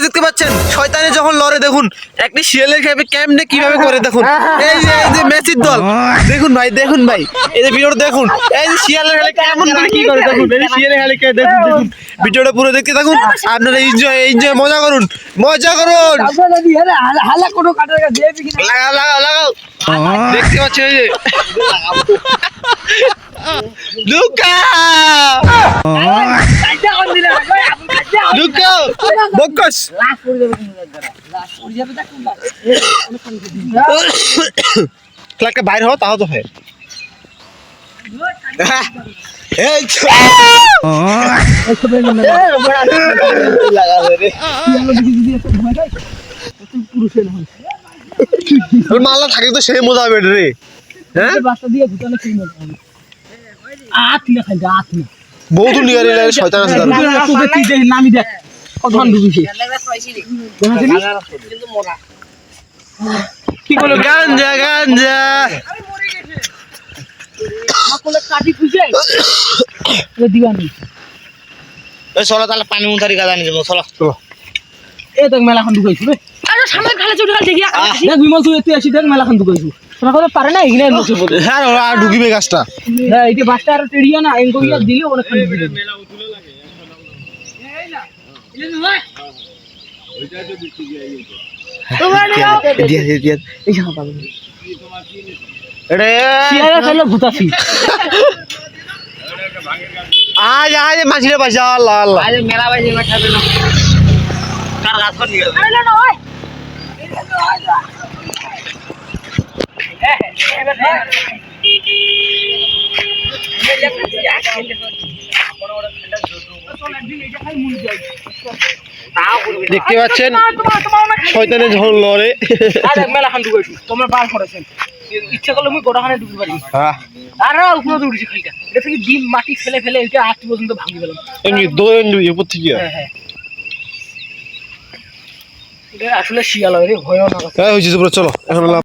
guys দেখতে পাচ্ছেন শয়তানে যখন লড়ে দেখুন একটি শিয়ালের খেপে কেমনে কিভাবে করে দেখুন এই যে মেসির দল দেখুন ভাই এই যে ভিডিওটা দেখুন এই যে শিয়ালের খেলে কেমন করে কি করে দেখুন এই শিয়ালের খেলে কে দেখুন ভিডিওটা পুরো দেখতে থাকুন আপনারা এনজয় মজা করুন হালা কোনো কাটার কাছে দেবি কিনা লাগাও দেখতে পাচ্ছেন এই যে লুকা কাইটা কোন দিলে কই আপনি কাইটা লুকা বকস লাশ পড়ে যাবে কিন্তু লাশ পড়ে যাবে তা কোন ক্লাকে বাইরে হও তাও তো হয় এই লাগাবে রে মাল্লা থাকে তো সেই মজা হবে রে হ্যাঁ বাসা দিয়ে ভুটানে কি মজা হবে আত না খাই আত না বহুত নিয়ে রে শয়তান আছে দাঁড়া তোকে তুই দেখ নামি দেখ কতক্ষণ ডুবিছে কিন্তু মোরা কি বলো গাঞ্জা আমাকে কাটি খুঁজে এ দিবানি এই চলো তাহলে পানি মুতারি গাদা নিয়ে যাবো চলো এ দেখ মেলাখান ঢুকাইছো রে আরে সামনে খালে চুট খাল দেখি দেখ বিমল তুই এতে আসি দেখ মেলাখান ঢুকাইছো তোরা কথা পারে না এখানে নছে বলে হ্যাঁ আর ঢুকিবে গাছটা হ্যাঁ এইটা বাসটা আর টেড়িয়া না এনকোইয়া দিলে অনেক খান ঢুকিবে মেলা উঠলে লাগে এই না ইলে নয় ওইটা তো দিতে গিয়ে তোমার দিয়া এই জায়গা পাবো এরে শিয়ারা খাইলো ভুতাছি আজ মাছিরে পাইছা আল্লাহ আজ মেলা বাজে না খাবে না কার গাছ কোন নিয়ে আরে না ওই দেখতে পাচ্ছেন শয়তানে যখন লড়ে মেলাখান ঢুকাইছো তোমরা বার করেছেন ইচ্ছা করলে মুই গোটাখানে ঢুকতে পারি হ্যাঁ আর উপরে উঠেছি খাইটা এটা থেকে ডিম মাটি ফেলে এটা আট পর্যন্ত ভাঙি গেলাম এমনি দৌড়েন উপর থেকে হ্যাঁ এটা আসলে শিয়াল হয় রে ভয় না হয়েছে চলো এখন